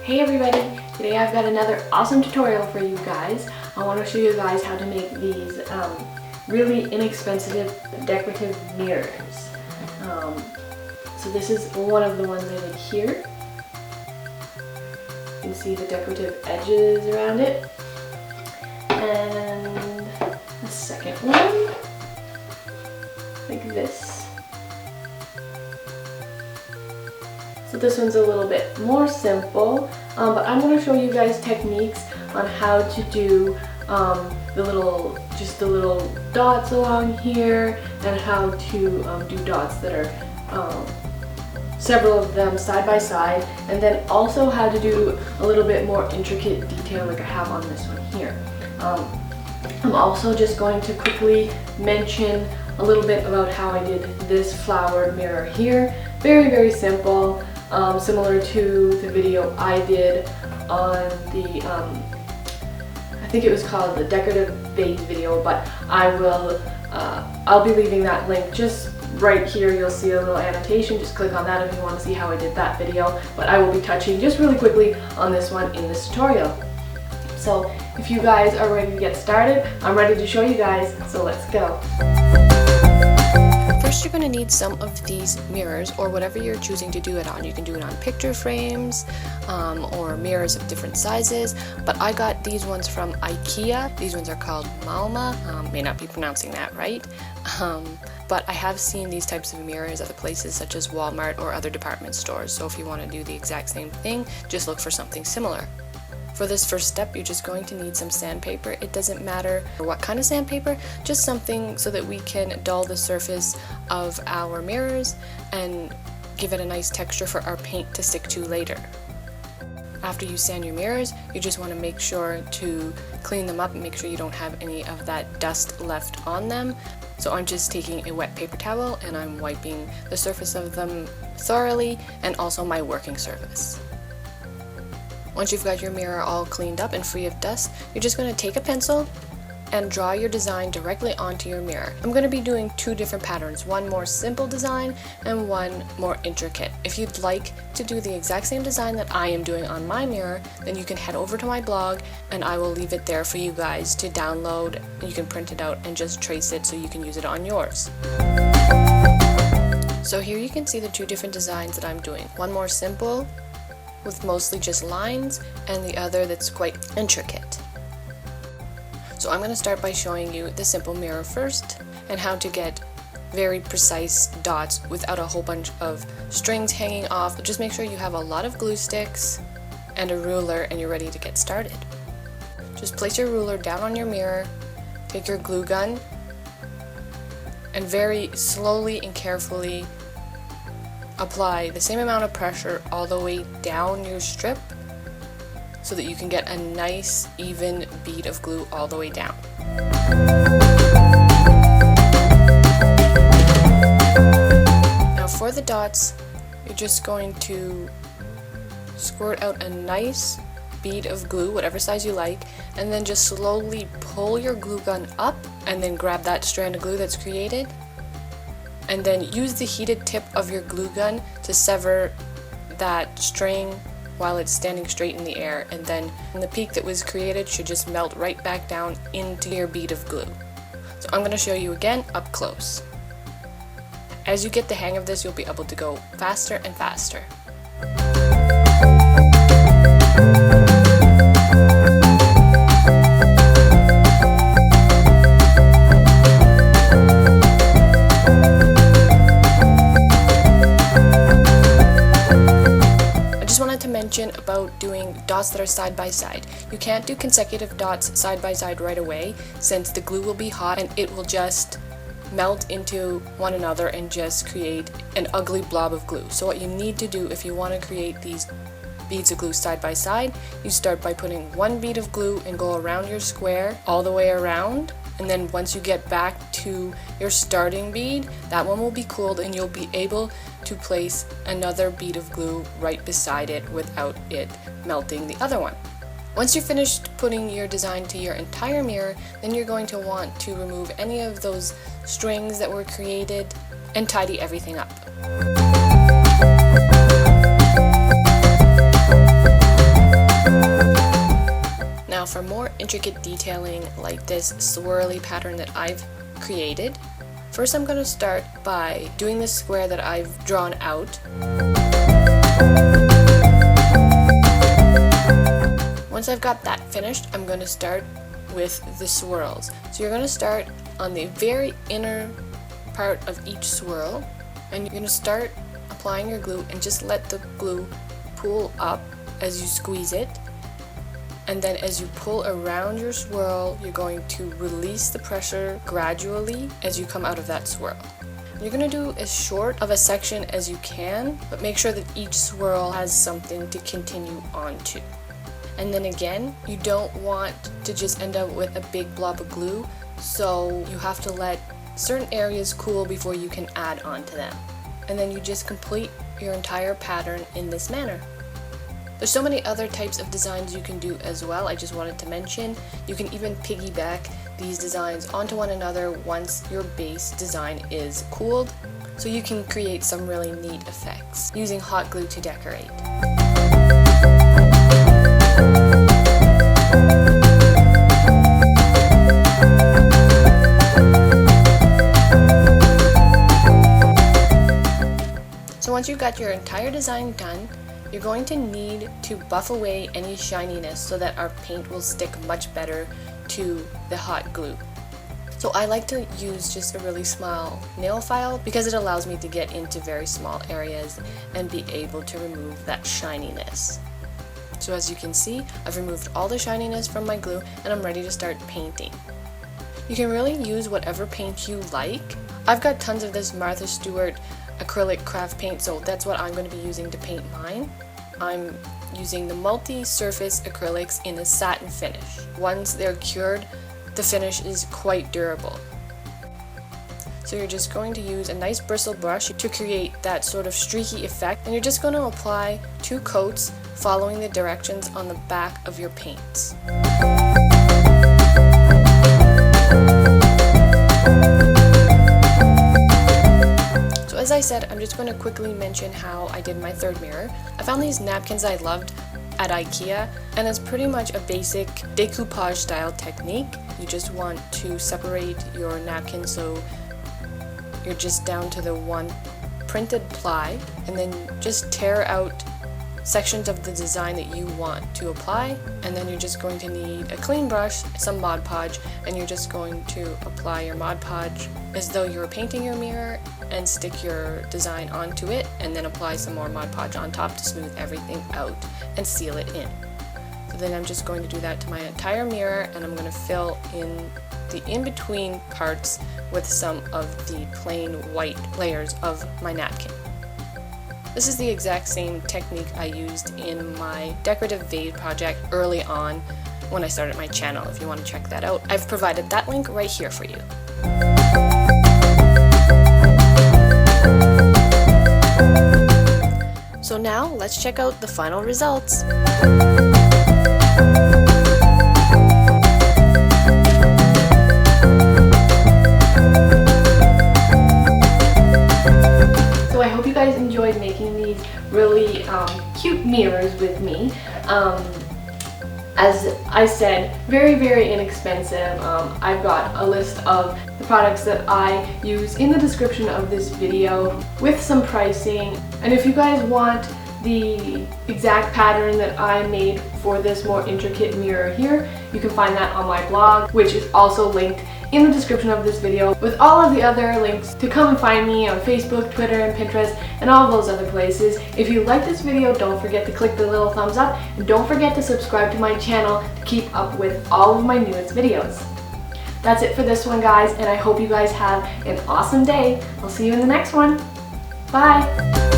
Hey everybody! Today I've got another awesome tutorial for you guys. I want to show you guys how to make these really inexpensive decorative mirrors. So this is one of the ones I did here. You can see the decorative edges around it. And the second one, like this. So this one's a little bit more simple, but I'm going to show you guys techniques on how to do the little dots along here, and how to do dots that are several of them side by side, and then also how to do a little bit more intricate detail like I have on this one here. I'm also just going to quickly mention a little bit about how I did this flower mirror here. Very, very simple. Similar to the video I did on the, I think it was called the decorative vase video, but I'll be leaving that link just right here. You'll see a little annotation, just click on that if you want to see how I did that video, but I will be touching just really quickly on this one in this tutorial. So if you guys are ready to get started, I'm ready to show you guys, so let's go. First, you're going to need some of these mirrors, or whatever you're choosing to do it on. You can do it on picture frames or mirrors of different sizes, but I got these ones from IKEA. These ones are called Malma. May not be pronouncing that right, but I have seen these types of mirrors at places such as Walmart or other department stores, so if you want to do the exact same thing, just look for something similar. For this first step, you're just going to need some sandpaper. It doesn't matter what kind of sandpaper, just something so that we can dull the surface of our mirrors and give it a nice texture for our paint to stick to later. After you sand your mirrors, you just want to make sure to clean them up and make sure you don't have any of that dust left on them. So I'm just taking a wet paper towel and I'm wiping the surface of them thoroughly, and also my working surface. Once you've got your mirror all cleaned up and free of dust, you're just going to take a pencil and draw your design directly onto your mirror. I'm going to be doing two different patterns, one more simple design and one more intricate. If you'd like to do the exact same design that I am doing on my mirror, then you can head over to my blog and I will leave it there for you guys to download. You can print it out and just trace it so you can use it on yours. So here you can see the two different designs that I'm doing. One more simple with mostly just lines, and the other that's quite intricate. So I'm going to start by showing you the simple mirror first, and how to get very precise dots without a whole bunch of strings hanging off. Just make sure you have a lot of glue sticks and a ruler and you're ready to get started. Just place your ruler down on your mirror, take your glue gun, and very slowly and carefully apply the same amount of pressure all the way down your strip so that you can get a nice even bead of glue all the way down. Now for the dots, you're just going to squirt out a nice bead of glue, whatever size you like, and then just slowly pull your glue gun up and then grab that strand of glue that's created. And then use the heated tip of your glue gun to sever that string while it's standing straight in the air, and then the peak that was created should just melt right back down into your bead of glue. So I'm going to show you again up close. As you get the hang of this, you'll be able to go faster and faster. About doing dots that are side by side. You can't do consecutive dots side by side right away, since the glue will be hot and it will just melt into one another and just create an ugly blob of glue. So what you need to do if you want to create these beads of glue side by side, you start by putting one bead of glue and go around your square all the way around, and then once you get back to your starting bead, that one will be cooled and you'll be able to place another bead of glue right beside it without it melting the other one. Once you're finished putting your design to your entire mirror, then you're going to want to remove any of those strings that were created and tidy everything up. for more intricate detailing like this swirly pattern that I've created, first I'm going to start by doing this square that I've drawn out. Once I've got that finished, I'm going to start with the swirls. So you're going to start on the very inner part of each swirl, and you're going to start applying your glue and just let the glue pull up as you squeeze it. And then as you pull around your swirl, you're going to release the pressure gradually as you come out of that swirl. You're going to do as short of a section as you can, but make sure that each swirl has something to continue on to. And then again, you don't want to just end up with a big blob of glue, so you have to let certain areas cool before you can add on to them. And then you just complete your entire pattern in this manner. There's so many other types of designs you can do as well. I just wanted to mention you can even piggyback these designs onto one another once your base design is cooled, so you can create some really neat effects using hot glue to decorate. So once you've got your entire design done, you're going to need to buff away any shininess so that our paint will stick much better to the hot glue. So I like to use just a really small nail file because it allows me to get into very small areas and be able to remove that shininess. So as you can see, I've removed all the shininess from my glue and I'm ready to start painting. You can really use whatever paint you like. I've got tons of this Martha Stewart acrylic craft paint, so that's what I'm going to be using to paint mine. I'm using the multi-surface acrylics in a satin finish. Once they're cured, the finish is quite durable. So you're just going to use a nice bristle brush to create that sort of streaky effect, and you're just going to apply 2 coats following the directions on the back of your paints. As I said, I'm just going to quickly mention how I did my third mirror. I found these napkins I loved at IKEA, and it's pretty much a basic decoupage style technique. You just want to separate your napkin so you're just down to the one printed ply, and then just tear out sections of the design that you want to apply, and then you're just going to need a clean brush, some Mod Podge, and you're just going to apply your Mod Podge as though you were painting your mirror and stick your design onto it, and then apply some more Mod Podge on top to smooth everything out and seal it in. So then I'm just going to do that to my entire mirror, and I'm going to fill in the in-between parts with some of the plain white layers of my napkin. This is the exact same technique I used in my decorative vase project early on when I started my channel. If you want to check that out, I've provided that link right here for you. So now let's check out the final results. So I hope you guys enjoyed making these really cute mirrors with me. As I said, very, very inexpensive. I've got a list of the products that I use in the description of this video with some pricing. And if you guys want the exact pattern that I made for this more intricate mirror here, you can find that on my blog, which is also linked in the description of this video, with all of the other links to come and find me on Facebook, Twitter, and Pinterest, and all those other places. If you like this video, don't forget to click the little thumbs up, and don't forget to subscribe to my channel to keep up with all of my newest videos. That's it for this one, guys, and I hope you guys have an awesome day. I'll see you in the next one. Bye!